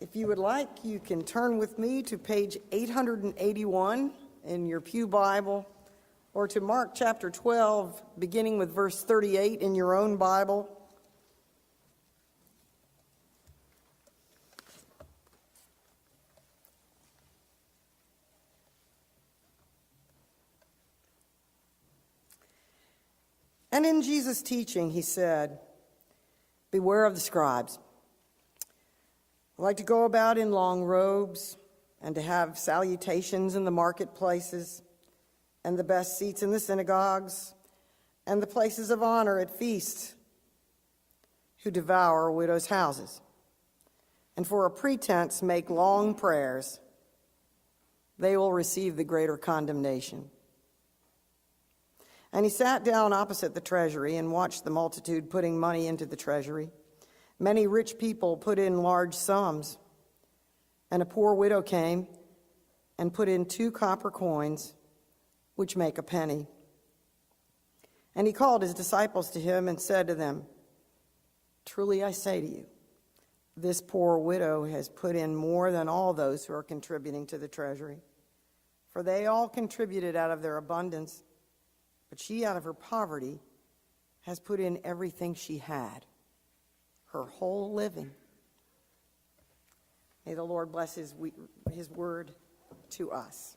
If you would like, you can turn with me to page 881 in your pew Bible, or to Mark chapter 12, beginning with verse 38 in your own Bible. And in Jesus' teaching, he said, "Beware of the scribes. They like to go about in long robes and to have salutations in the marketplaces and the best seats in the synagogues and the places of honor at feasts, who devour widows' houses, and for a pretense make long prayers. They will receive the greater condemnation." And he sat down opposite the treasury and watched the multitude putting money into the treasury. Many rich people put in large sums, and a poor widow came and put in 2 copper coins, which make a penny. And he called his disciples to him and said to them, "Truly I say to you, this poor widow has put in more than all those who are contributing to the treasury. For they all contributed out of their abundance, but she out of her poverty has put in everything she had, her whole living." May the Lord bless his word to us.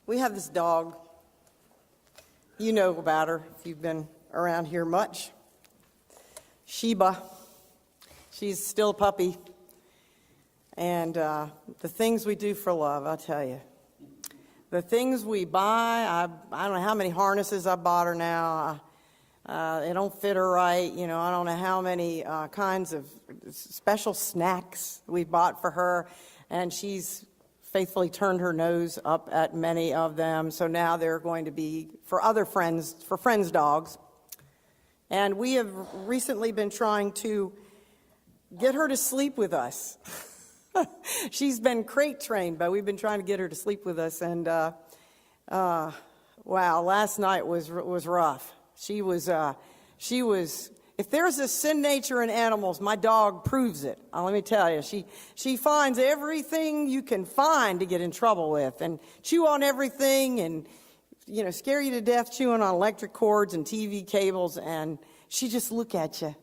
We have this dog. You know about her if you've been around here much. Sheba. She's still a puppy. And the things we do for love, I'll tell you. The things we buy, I don't know how many harnesses I bought her now. They don't fit her right. You know, I don't know how many kinds of special snacks we bought for her. And she's faithfully turned her nose up at many of them, so now they're going to be for friends' dogs. And we have recently been trying to get her to sleep with us. She's been crate trained, but we've been trying to get her to sleep with us, and wow, last night was rough. She was, if there's a sin nature in animals, my dog proves it. Let me tell you, she finds everything you can find to get in trouble with, and chew on everything, and scare you to death chewing on electric cords and TV cables, and she just look at you,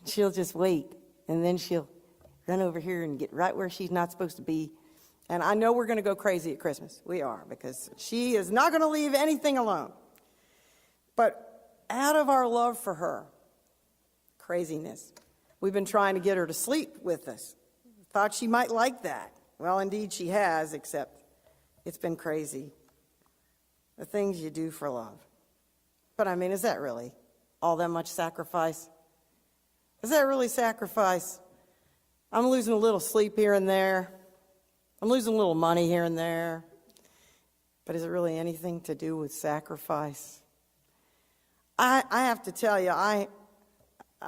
and she'll just wait, and then she'll run over here and get right where she's not supposed to be. And I know we're going to go crazy at Christmas. We are, because she is not going to leave anything alone. But out of our love for her, craziness, we've been trying to get her to sleep with us. Thought she might like that. Well, indeed she has, except it's been crazy. The things you do for love. But I mean, is that really all that much sacrifice? Is that really sacrifice? I'm losing a little sleep here and there. I'm losing a little money here and there. But is it really anything to do with sacrifice? I have to tell you, I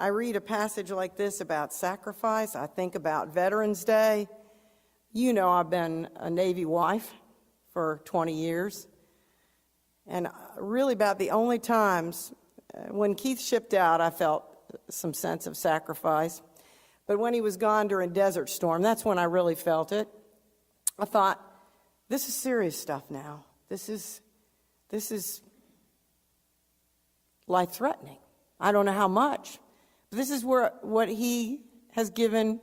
read a passage like this about sacrifice. I think about Veterans Day. I've been a Navy wife for 20 years. And really about the only times when Keith shipped out, I felt some sense of sacrifice. But when he was gone during Desert Storm, that's when I really felt it. I thought, this is serious stuff now. This is life-threatening. I don't know how much. But this is what he has given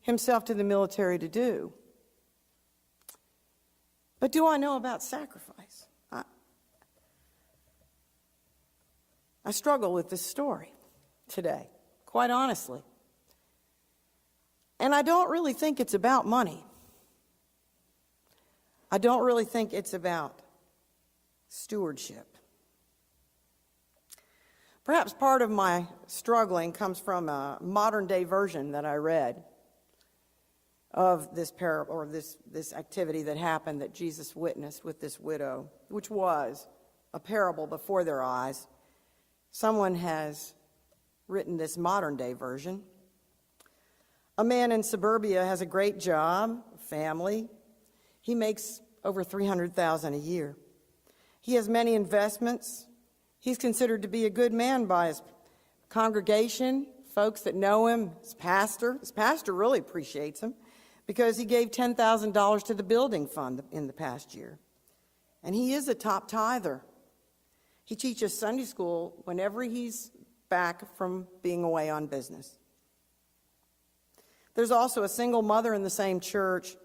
himself to the military to do. But do I know about sacrifice? I struggle with this story today, quite honestly. And I don't really think it's about money. I don't really think it's about stewardship. Perhaps part of my struggling comes from a modern-day version that I read of this parable, or this activity that happened that Jesus witnessed with this widow, which was a parable before their eyes. Someone has written this modern-day version. A man in suburbia has a great job, family. He makes over $300,000 a year. He has many investments. He's considered to be a good man by his congregation, folks that know him, his pastor. His pastor really appreciates him because he gave $10,000 to the building fund in the past year. And he is a top tither. He teaches Sunday school whenever he's back from being away on business. There's also a single mother in the same church.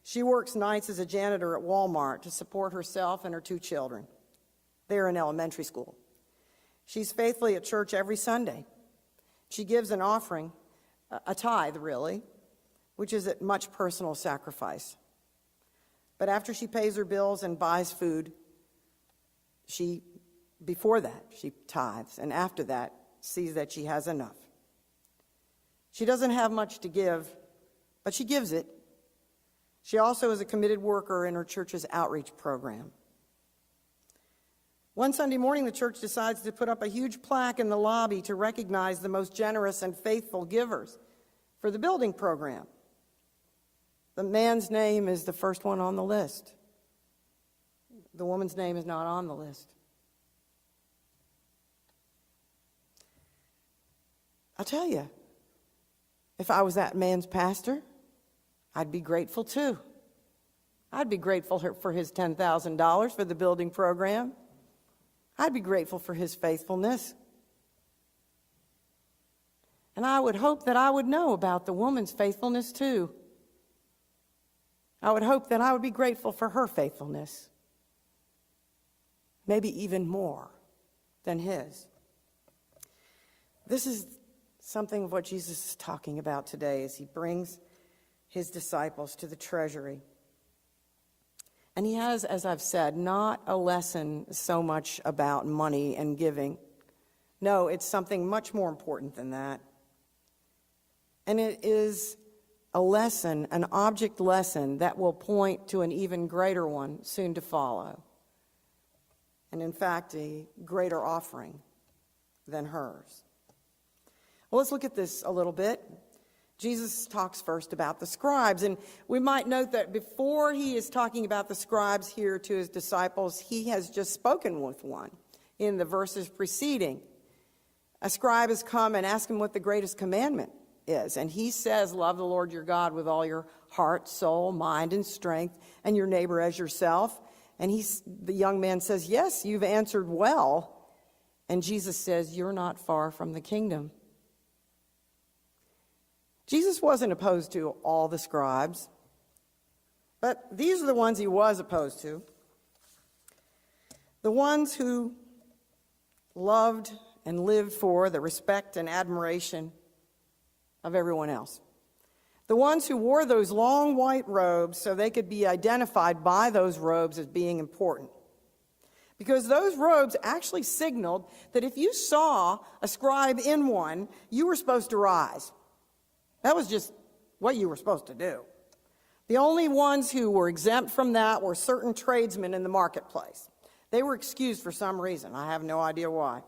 She works nights as a janitor at Walmart to support herself and her 2 children. They're in elementary school. She's faithfully at church every Sunday. She gives an offering, a tithe really, which is at much personal sacrifice. But after she pays her bills and buys food, before that, she tithes, and after that, sees that she has enough. She doesn't have much to give, but she gives it. She also is a committed worker in her church's outreach program. One Sunday morning, the church decides to put up a huge plaque in the lobby to recognize the most generous and faithful givers for the building program. The man's name is the first one on the list. The woman's name is not on the list. I'll tell you, if I was that man's pastor, I'd be grateful too. I'd be grateful for his $10,000 for the building program. I'd be grateful for his faithfulness. And I would hope that I would know about the woman's faithfulness too. I would hope that I would be grateful for her faithfulness. Maybe even more than his. This is something of what Jesus is talking about today as he brings his disciples to the treasury. And he has, as I've said, not a lesson so much about money and giving. No, it's something much more important than that. And it is a lesson, an object lesson that will point to an even greater one soon to follow. And in fact, a greater offering than hers. Well, let's look at this a little bit. Jesus talks first about the scribes, and we might note that before he is talking about the scribes here to his disciples, he has just spoken with one in the verses preceding. A scribe has come and asked him what the greatest commandment is, and he says, love the Lord your God with all your heart, soul, mind, and strength, and your neighbor as yourself. And the young man says, yes, you've answered well. And Jesus says, you're not far from the kingdom. Jesus wasn't opposed to all the scribes, but these are the ones he was opposed to. The ones who loved and lived for the respect and admiration of everyone else. The ones who wore those long white robes so they could be identified by those robes as being important. Because those robes actually signaled that if you saw a scribe in one, you were supposed to rise. That was just what you were supposed to do. The only ones who were exempt from that were certain tradesmen in the marketplace. They were excused for some reason. I have no idea why.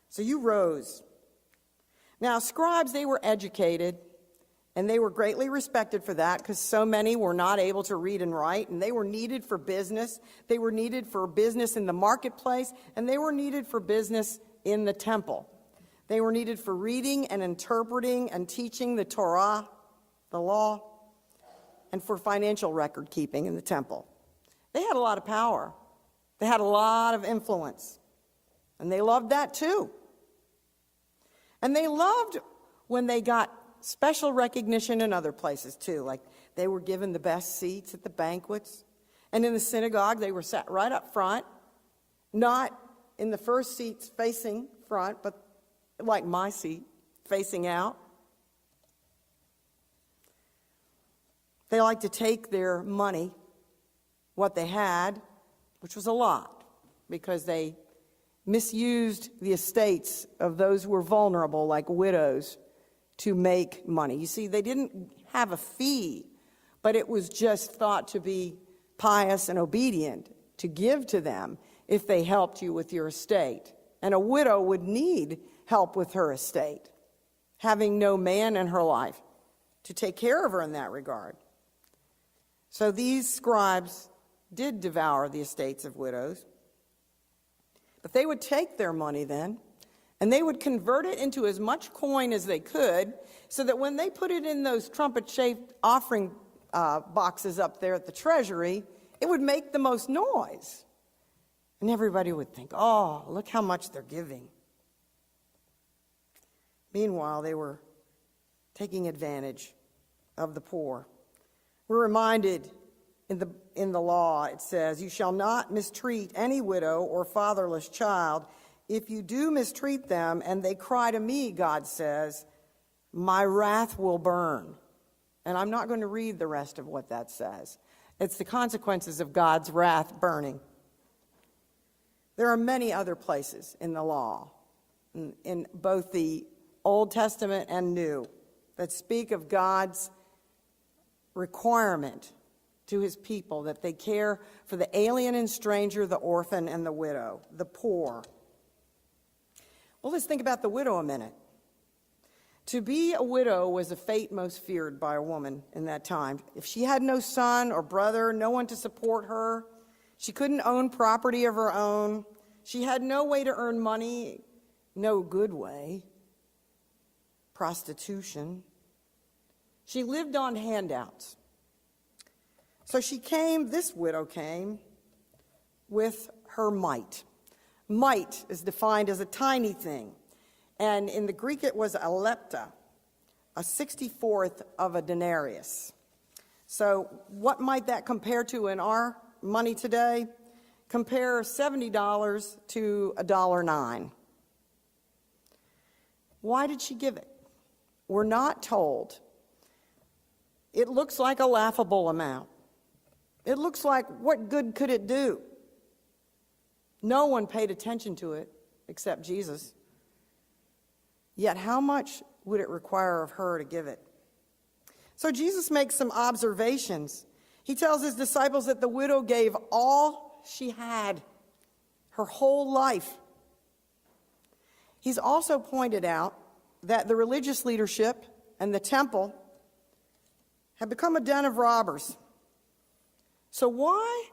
So you rose. Now, scribes, they were educated, and they were greatly respected for that because so many were not able to read and write, and they were needed for business. They were needed for business in the marketplace, and they were needed for business in the temple. They were needed for reading and interpreting and teaching the Torah, the law, and for financial record keeping in the temple. They had a lot of power. They had a lot of influence, and they loved that too. And they loved when they got special recognition in other places too, like they were given the best seats at the banquets. And in the synagogue, they were sat right up front, not in the first seats facing front, but like my seat, facing out. They liked to take their money, what they had, which was a lot, because they misused the estates of those who were vulnerable, like widows, to make money. You see, they didn't have a fee, but it was just thought to be pious and obedient to give to them if they helped you with your estate. And a widow would need help with her estate, having no man in her life to take care of her in that regard. So these scribes did devour the estates of widows. But they would take their money then, and they would convert it into as much coin as they could, so that when they put it in those trumpet-shaped offering boxes up there at the treasury, it would make the most noise. And everybody would think, oh, look how much they're giving. Meanwhile, they were taking advantage of the poor. We're reminded in the law, it says, you shall not mistreat any widow or fatherless child. If you do mistreat them and they cry to me, God says, my wrath will burn. And I'm not going to read the rest of what that says. It's the consequences of God's wrath burning. There are many other places in the law, in both the Old Testament and New, that speak of God's requirement to his people that they care for the alien and stranger, the orphan and the widow, the poor. Well, let's think about the widow a minute. To be a widow was a fate most feared by a woman in that time. If she had no son or brother, no one to support her, she couldn't own property of her own, she had no way to earn money, no good way, prostitution. She lived on handouts. So this widow came with her mite. Mite is defined as a tiny thing. And in the Greek it was a lepta, a 64th of a denarius. So what might that compare to in our money today? Compare $70 to $1.09. Why did she give it? We're not told. It looks like a laughable amount. It looks like, what good could it do? No one paid attention to it except Jesus. Yet how much would it require of her to give it? So Jesus makes some observations. He tells his disciples that the widow gave all she had, her whole life. He's also pointed out that the religious leadership and the temple had become a den of robbers. So why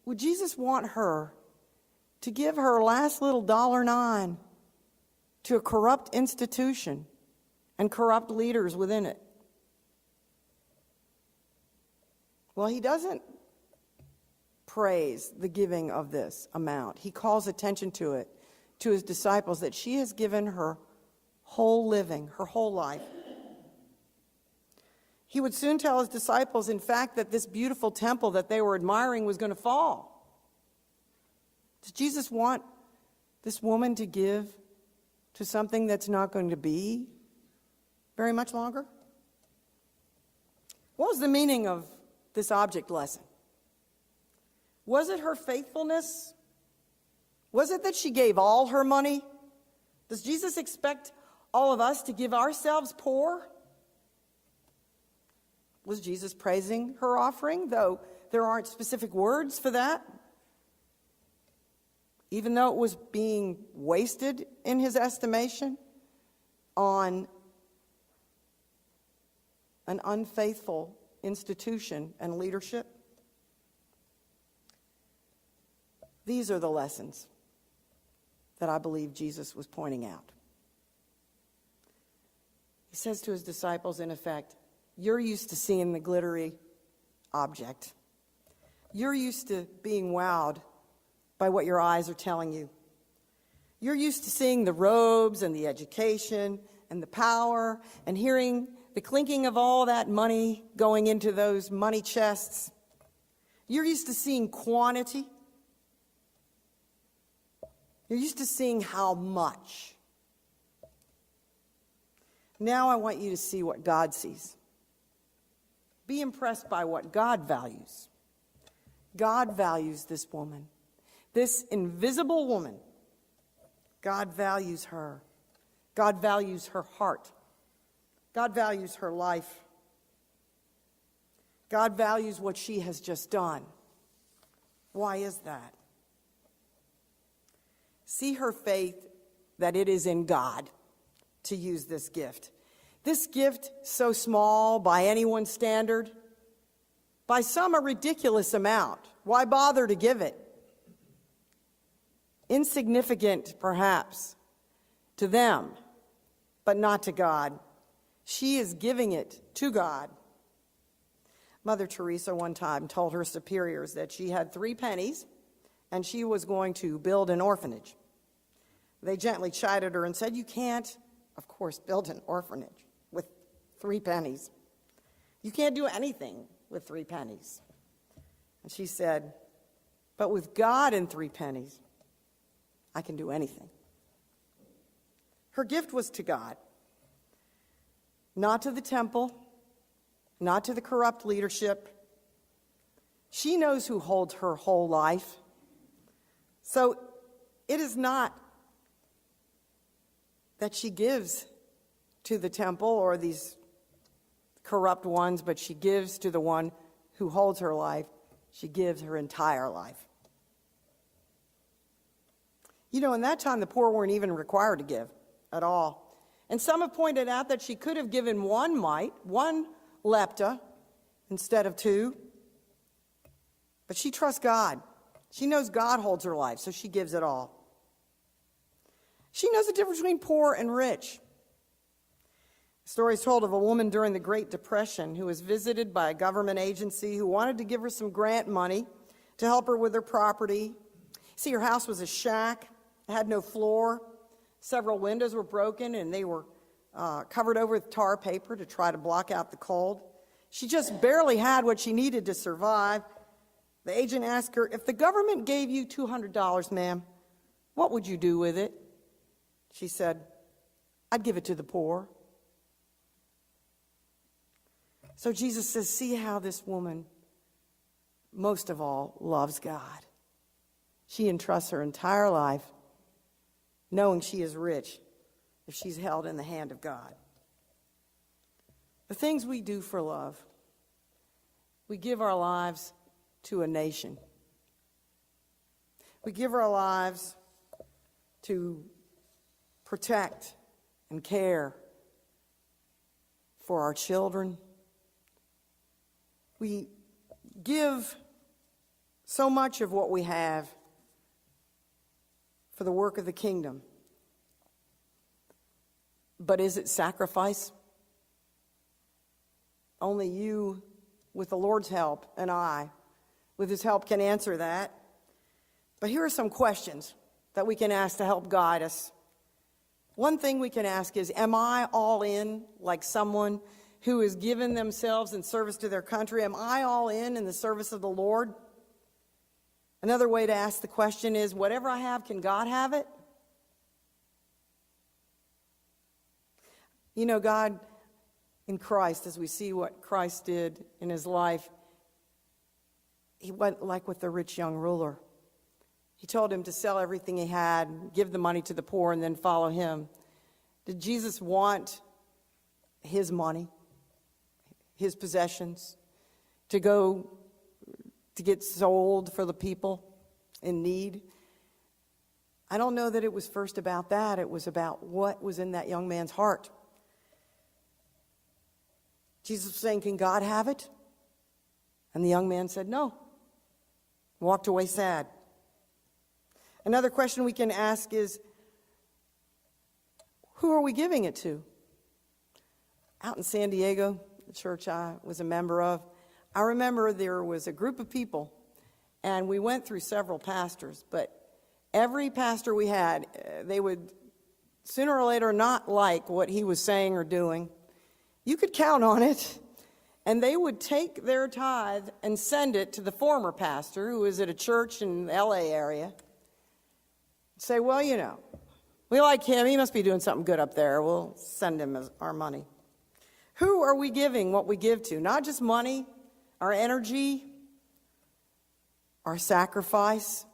would Jesus want her to give her last little $9 to a corrupt institution and corrupt leaders within it? Well, he doesn't praise the giving of this amount. He calls attention to it, to his disciples, that she has given her whole living, her whole life. He would soon tell his disciples, in fact, that this beautiful temple that they were admiring was going to fall. Does Jesus want this woman to give to something that's not going to be very much longer? What was the meaning of this object lesson? Was it her faithfulness? Was it that she gave all her money? Does Jesus expect all of us to give ourselves poor? Was Jesus praising her offering, though there aren't specific words for that? Even though it was being wasted in his estimation on an unfaithful institution and leadership? These are the lessons that I believe Jesus was pointing out. He says to his disciples, in effect, you're used to seeing the glittery object. You're used to being wowed by what your eyes are telling you. You're used to seeing the robes and the education and the power and hearing the clinking of all that money going into those money chests. You're used to seeing quantity. You're used to seeing how much. Now I want you to see what God sees. Be impressed by what God values. God values this woman, this invisible woman. God values her. God values her heart. God values her life. God values what she has just done. Why is that? See her faith that it is in God to use this gift. This gift, so small by anyone's standard, by some a ridiculous amount. Why bother to give it? Insignificant, perhaps, to them, but not to God. She is giving it to God. Mother Teresa one time told her superiors that she had 3 pennies and she was going to build an orphanage. They gently chided her and said, you can't, of course, build an orphanage with 3 pennies. You can't do anything with 3 pennies. And she said, but with God and 3 pennies, I can do anything. Her gift was to God, not to the temple, not to the corrupt leadership. She knows who holds her whole life. So it is not that she gives to the temple or these corrupt ones, but she gives to the one who holds her life. She gives her entire life. You know, in that time, the poor weren't even required to give at all. And some have pointed out that she could have given 1 mite, 1 lepta, instead of 2. But she trusts God. She knows God holds her life, so she gives it all. She knows the difference between poor and rich. The story is told of a woman during the Great Depression who was visited by a government agency who wanted to give her some grant money to help her with her property. See, her house was a shack. It had no floor. Several windows were broken, and they were covered over with tar paper to try to block out the cold. She just barely had what she needed to survive. The agent asked her, if the government gave you $200, ma'am, what would you do with it? She said, I'd give it to the poor. So Jesus says, see how this woman, most of all, loves God. She entrusts her entire life, knowing she is rich if she's held in the hand of God. The things we do for love. We give our lives to a nation. We give our lives to protect and care for our children. We give so much of what we have for the work of the kingdom. But is it sacrifice? Only you, with the Lord's help, and I, with his help, can answer that. But here are some questions that we can ask to help guide us. One thing we can ask is, am I all in like someone who has given themselves in service to their country? Am I all in the service of the Lord? Another way to ask the question is, whatever I have, can God have it? You know, God in Christ, as we see what Christ did in his life, he went like with the rich young ruler. He told him to sell everything he had, give the money to the poor, and then follow him. Did Jesus want his money, his possessions, to go to get sold for the people in need? I don't know that it was first about that. It was about what was in that young man's heart. Jesus was saying, can God have it? And the young man said, no. Walked away sad. Another question we can ask is, who are we giving it to? Out in San Diego, the church I was a member of, I remember there was a group of people, and we went through several pastors, but every pastor we had, they would sooner or later not like what he was saying or doing. You could count on it. And they would take their tithe and send it to the former pastor, who was at a church in the LA area. Say, well, you know, we like him. He must be doing something good up there. We'll send him our money. Who are we giving what we give to? Not just money, our energy, our sacrifice.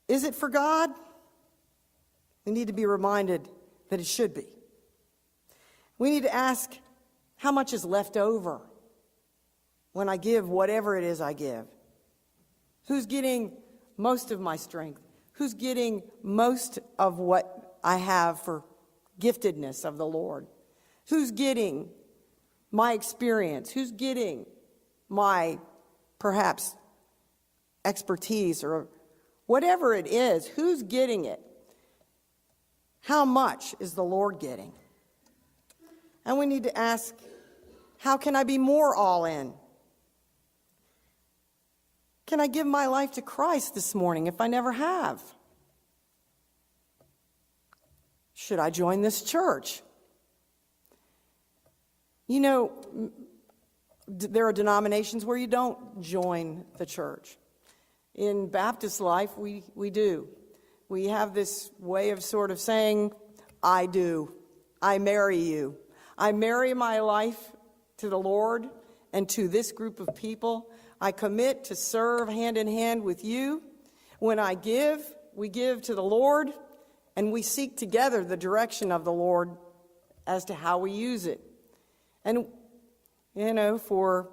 Is it for God? We need to be reminded that it should be. We need to ask, how much is left over when I give whatever it is I give? Who's getting most of my strength? Who's getting most of what I have for giftedness of the Lord? Who's getting my experience? Who's getting my, perhaps, expertise or whatever it is? Who's getting it? How much is the Lord getting? And we need to ask, how can I be more all in? Can I give my life to Christ this morning if I never have? Should I join this church? You know, there are denominations where you don't join the church. In Baptist life, we do. We have this way of sort of saying, I do. I marry you. I marry my life to the Lord and to this group of people. I commit to serve hand in hand with you. When I give, we give to the Lord, and we seek together the direction of the Lord as to how we use it. And, you know, for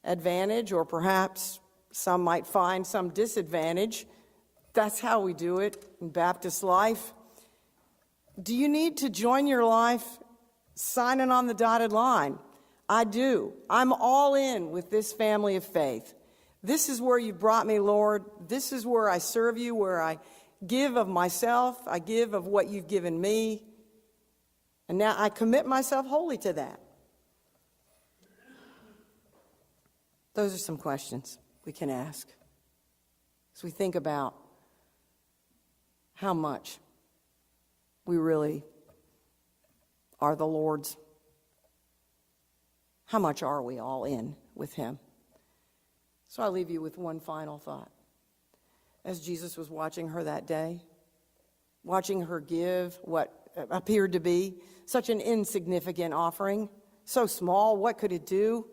advantage, or perhaps some might find some disadvantage, that's how we do it in Baptist life. Do you need to join your life signing on the dotted line? I do. I'm all in with this family of faith. This is where you brought me, Lord. This is where I serve you, where I give of myself. I give of what you've given me. And now I commit myself wholly to that. Those are some questions we can ask as we think about how much we really are the Lord's. How much are we all in with him? So I leave you with one final thought. As Jesus was watching her that day, watching her give what appeared to be such an insignificant offering, so small, what could it do?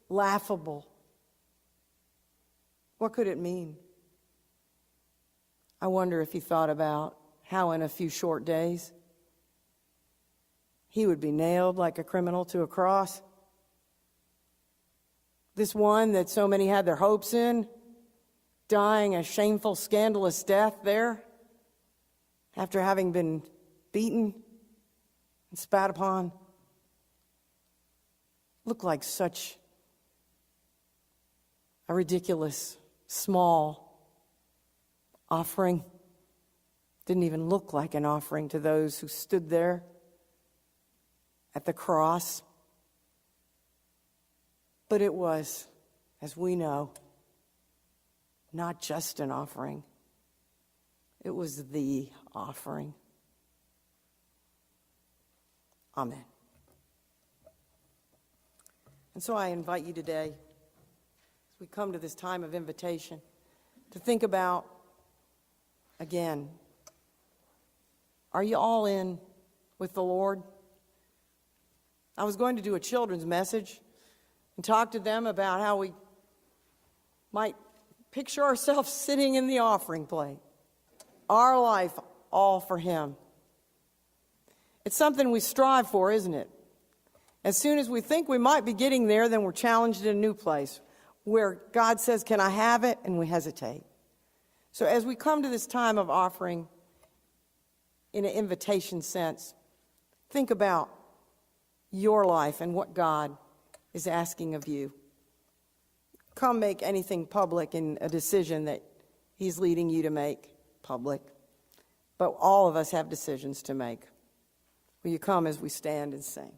Laughable. What could it mean? I wonder if he thought about how in a few short days he would be nailed like a criminal to a cross. This one that so many had their hopes in, dying a shameful, scandalous death there after having been beaten and spat upon, looked like such a ridiculous, small offering. Didn't even look like an offering to those who stood there at the cross. But it was, as we know, not just an offering. It was the offering. Amen. And so I invite you today, as we come to this time of invitation, to think about, again, are you all in with the Lord? I was going to do a children's message and talk to them about how we might picture ourselves sitting in the offering plate. Our life all for Him. It's something we strive for, isn't it? As soon as we think we might be getting there, then we're challenged in a new place where God says, can I have it? And we hesitate. So as we come to this time of offering in an invitation sense, think about your life and what God is asking of you. Come make anything public in a decision that He's leading you to make public. But all of us have decisions to make. Will you come as we stand and sing?